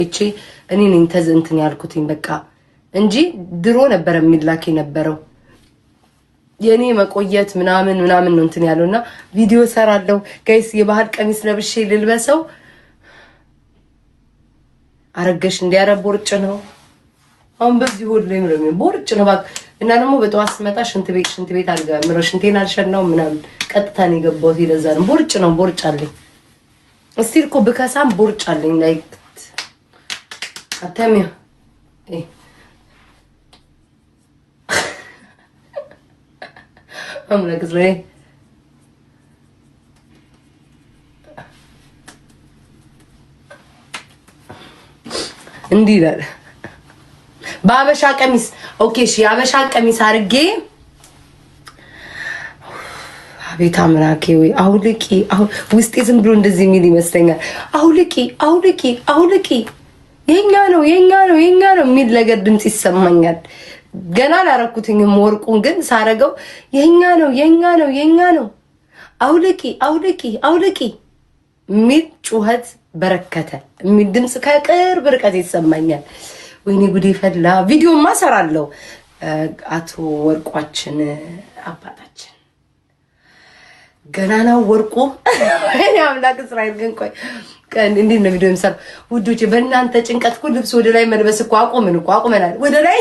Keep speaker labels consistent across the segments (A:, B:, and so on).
A: እቺ እኔ ነኝ ተዘንትን ያልኩትኝ በቃ እንጂ ድሮ ነበር የሚላክ የነበረው የኔ መቆየት ምናምን ነው እንትን ያለውና ቪዲዮ ሰራለው ጋይስ የባህል ቀሚስ ለብሼ ልልበሰው አረገሽ እንዲያረብ ቦርጭ ነው አሁን በዚህ ሁሉ ለምን ቦርጭ ነው ባክ እና ደግሞ በጠዋት ስመጣ ሽንት ቤት አልጋ ምሮ ሽንቴን አልሸናው ምናምን ቀጥታ ነው የገባው ይለዛ ነው ቦርጭ አለኝ እስቲ እኮ በከሳም ቦርጭ አለኝ ላይክ አተሚያ አምላክ ዝሬ እንዲህ ይላል በአበሻ ቀሚስ ኦኬ እሺ አበሻ ቀሚስ አርጌ አቤት አምላኬ ወይ አውልቂ ውስጤ ዝም ብሎ እንደዚህ የሚል ይመስለኛል አውልቂ የኛ ነው የሚል ነገር ድምጽ ይሰማኛል ገና ላረኩትኝም ወርቁን ግን ሳረገው የኛ ነው አውልቂ ሚል ጩኸት በረከተ ሚል ድምጽ ከቅርብ ርቀት ይሰማኛል ወይኔ ጉዴ ፈላ ቪዲዮማ ሰራለው አቶ ወርቋችን አባታችን ገና ነው ወርቁ እኔ አምላክ እስራኤል ግን ቆይ እንዴ ነው ቪዲዮ ምሰራ ውዶቼ በእናንተ ጭንቀት እኮ ልብስ ወደ ላይ መልበስ እኮ አቆመናል ወደ ላይ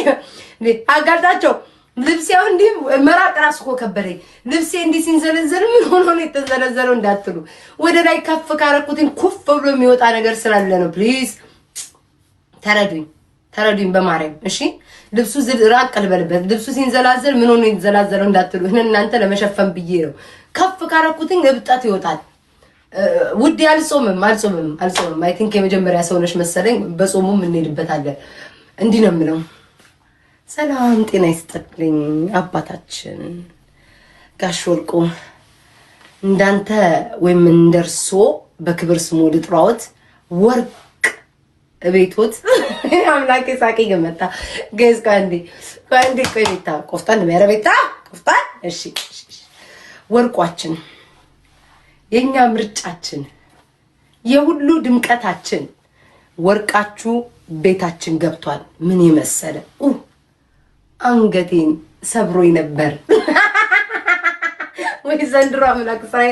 A: አጋጣቸው ልብስ ያው እንዴ መራቅ ራስ እኮ ከበደኝ ልብሴ እንዴ ሲንዘለዘል ምን ሆኖ ነው የተዘለዘለው እንዳትሉ ወደ ላይ ከፍ ካረኩትን ኩፍ ብሎ የሚወጣ ነገር ስላለ ነው ፕሊዝ ተረዱኝ በማርያም እሺ ልብሱ ራቅ ልበልበት ልብሱ ሲንዘላዘል ምን ሆኖ ይዘላዘለው እንዳትሉ እናንተ ለመሸፈን ብዬ ነው ከፍ ካረኩትን እብጣት ይወጣል ውድ አልጾምም አይ ቲንክ የመጀመሪያ ሰው ነሽ መሰለኝ በጾሙም እንሄድበታለን እንዲህ ነው የምለው ሰላም ጤና ይስጥልኝ አባታችን ጋሽ ወርቁ እንዳንተ ወይም እንደርሶ በክብር ስሙ ልጥራዎት ወርቅ ቤቶት አምላኬ ሳቂ ገመታ ገዝ ካንዲ ቆይታ ቆፍጣን መረቤታ ቆፍጣን እሺ ወርቋችን የኛ ምርጫችን የሁሉ ድምቀታችን ወርቃችሁ ቤታችን ገብቷል ምን ይመሰለ አንገቴን ሰብሮኝ ነበር ወይ ዘንድሮ አምላክ ሳይ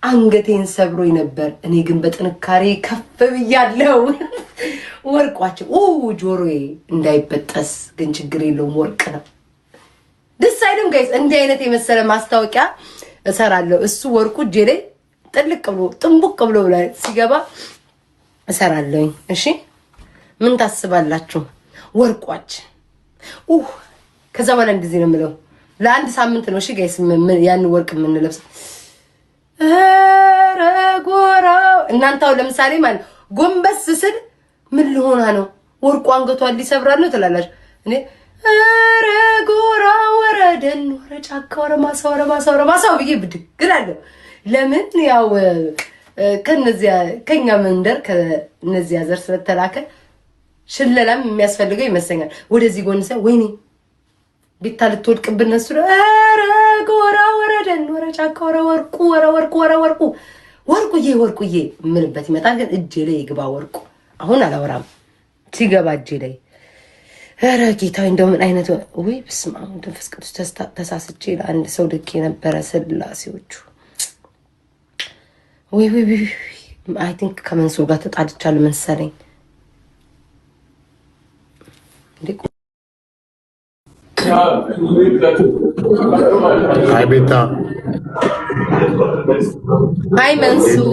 A: አንገቴን ሰብሮኝ ነበር እኔ ግን በጥንካሬ ከፍ ብያለሁ ወርቋችን ጆሮዬ እንዳይበጠስ ግን ችግር የለውም ወርቅ ነው ደስ አይልም ጋይስ እንዲህ አይነት የመሰለ ማስታወቂያ እሰራለሁ እሱ ወርቁ እጄ ላይ ጥልቅ ብሎ ጥንቡቅ ብሎ ላይ ሲገባ እሰራለሁ እሺ ምን ታስባላችሁ ወርቋችን ከዛ በኋላ እንደዚህ ነው የምለው ለአንድ ሳምንት ነው እሺ ጋይስ ያን ወርቅ ምን ለብስ ረጎራው እናንተው ለምሳሌ ማለት ጎንበስ ስል ምን ልሆና ነው ወርቁ አንገቷን ሊሰብራል ነው ትላላችሁ እኔ ረጎራ ወረደን ወረጫካ ወረማሳው ብዬ ብድግላለሁ ለምን ያው ከኛ መንደር ከነዚያ ዘር ስለተላከ ሽለላም የሚያስፈልገው ይመስለኛል ወደዚህ ጎን ሰው ወይኔ ቢታል ተወድቅብን ነሱ ረጎራ ወረደን ወረጫካ ወርቁዬ ምንበት ይመጣል ግን እጄ ላይ ይግባ ወርቁ አሁን አላወራም ሲገባ እጄ ላይ ኧረ ጌታዬ እንደው ምን አይነት ወይ በስመ አብ መንፈስ ቅዱስ ተሳስቼ ለአንድ ሰው ልክ የነበረ ስላሴዎቹ ወይ አይ ቲንክ ከመንሱር ጋር ተጣልቻለሁ መሰለኝ
B: አይ ቤታ
A: አይ መንሱር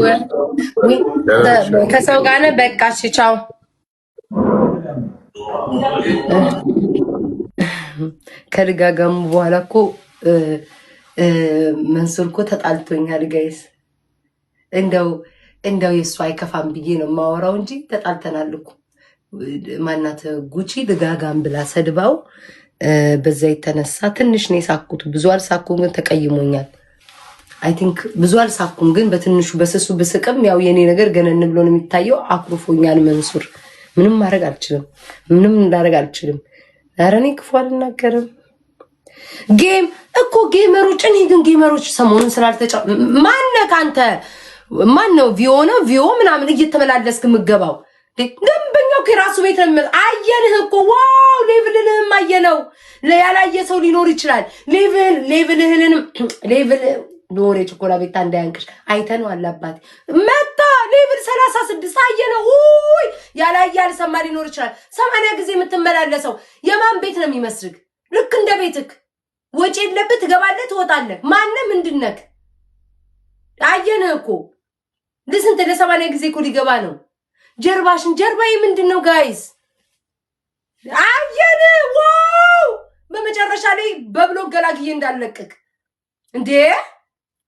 A: ወይ ከሰው ጋር ነው በቃ እሺ ቻው ከድጋጋሙ በኋላ እኮ መንሱር እኮ ተጣልቶኛል ጋይስ እንደው የሱ አይከፋም ብዬ ነው ማወራው እንጂ ተጣልተናል እኮ ማናተ ጉቺ ድጋጋም ብላ ሰድባው በዛ የተነሳ ትንሽ ነው የሳኩት ብዙ አልሳኩም ግን ተቀይሞኛል አይ ቲንክ ብዙ አልሳኩም ግን በትንሹ በስሱ ብስቅም ያው የኔ ነገር ገነን ብሎ ነው የሚታየው አኩርፎኛል መንሱር ምንም ማድረግ አልችልም ኧረ እኔ ክፉ አልናገርም ጌም እኮ ጌመሮች እኔ ግን ጌመሮች ሰሞኑን ስላልተጫው ማነህ አንተ ማነው ቪዮ ምናምን እየተመላለስክ ምገባው ደንበኛው ከራሱ ቤት ነው የሚመጣ። አየንህ እኮ ዋው ሌቭልህም አየነው። ያላየ ሰው ሊኖር ይችላል። ሌቭል ኖሬ ቸኮላ ቤታ እንዳያንቅሽ አይተነው አላባት መጣ ሌቭል 36 አየነው። ኡይ ያላየ አልሰማ ሊኖር ይችላል። 80 ጊዜ የምትመላለሰው የማን ቤት ነው የሚመስልክ? ልክ እንደ ቤትክ ወጪ የለብህ ትገባለህ ትወጣለህ። ማንም ምንድነክ አየንህ እኮ ለስንት ለ80 ጊዜ እኮ ሊገባ ነው። ጀርባዬ ምንድነው ጋይስ? አየን ዋው በመጨረሻ ላይ በብሎክ ገላግዬ እንዳለቀቅ እንዴ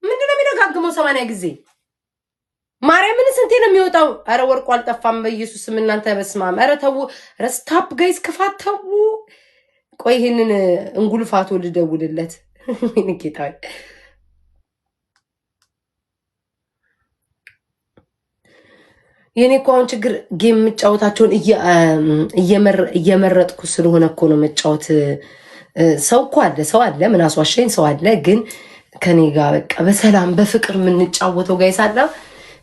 A: ምንድነው የሚደጋግመው 80 ጊዜ? ማርያምን ስንቴ ነው የሚወጣው? አረ ወርቁ አልጠፋም በኢየሱስ ስም እናንተ በስማም። አረ ተው ረስታፕ ጋይስ ክፋት ተው። ቆይ ይሄንን እንጉልፋቶ ልደውልለት ምን ጌታዬ የኔ እኮ አሁን ችግር ጌም የምጫወታቸውን እየመረጥኩ ስለሆነ እኮ ነው መጫወት። ሰው አለ ምን አስዋሸኝ ሰው አለ። ግን ከኔ ጋር በቃ በሰላም በፍቅር የምንጫወተው ጋይስ አለ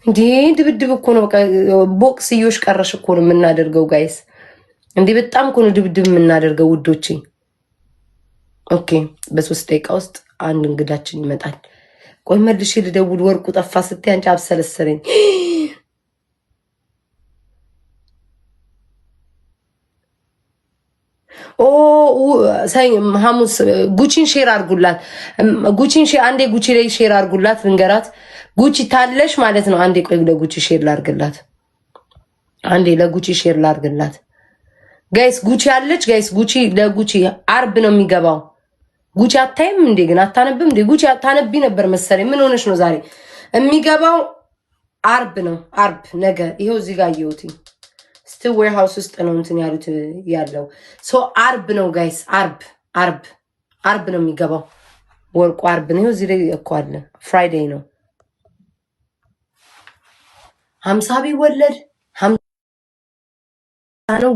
A: እንዴ። ድብድብ እኮ ነው በቃ ቦክስዮሽ ቀረሽ እኮ ነው የምናደርገው ጋይስ። እንዴ በጣም እኮ ነው ድብድብ የምናደርገው ውዶቼ። ኦኬ በ3 ደቂቃ ውስጥ አንድ እንግዳችን ይመጣል። ቆይ መልሼ ልደውል። ወርቁ ጠፋ ስትይ አንቺ አብሰለሰለኝ። ሐሙስ ጉቺን ሼር አርጉላት። አንዴ ጉቺ ላይ ሼር አርጉላት ልንገራት። ጉቺ ታለሽ ማለት ነው። አንዴ ቆይ ለጉቺ ሼር ላርግላት። ጋይስ ጉቺ አለች ጋይስ። ለጉቺ አርብ ነው የሚገባው። ጉቺ አታይም እንዴ? ግን አታነብም እንዴ? ጉቺ አታነቢ ነበር መሰለኝ። ምን ሆነሽ ነው ዛሬ? የሚገባው አርብ ነው። አርብ ነገ ይሄው እዚህ ጋር አየሁት። ስቲል ዌርሃውስ ውስጥ ነው እንትን ያለው ሶ አርብ ነው ጋይስ። አርብ ነው የሚገባው። ወርቁ አርብ ነው። እዚህ ላይ እኮ አለ ፍራይዴይ ነው። 50 ቢወለድ 50 ነው።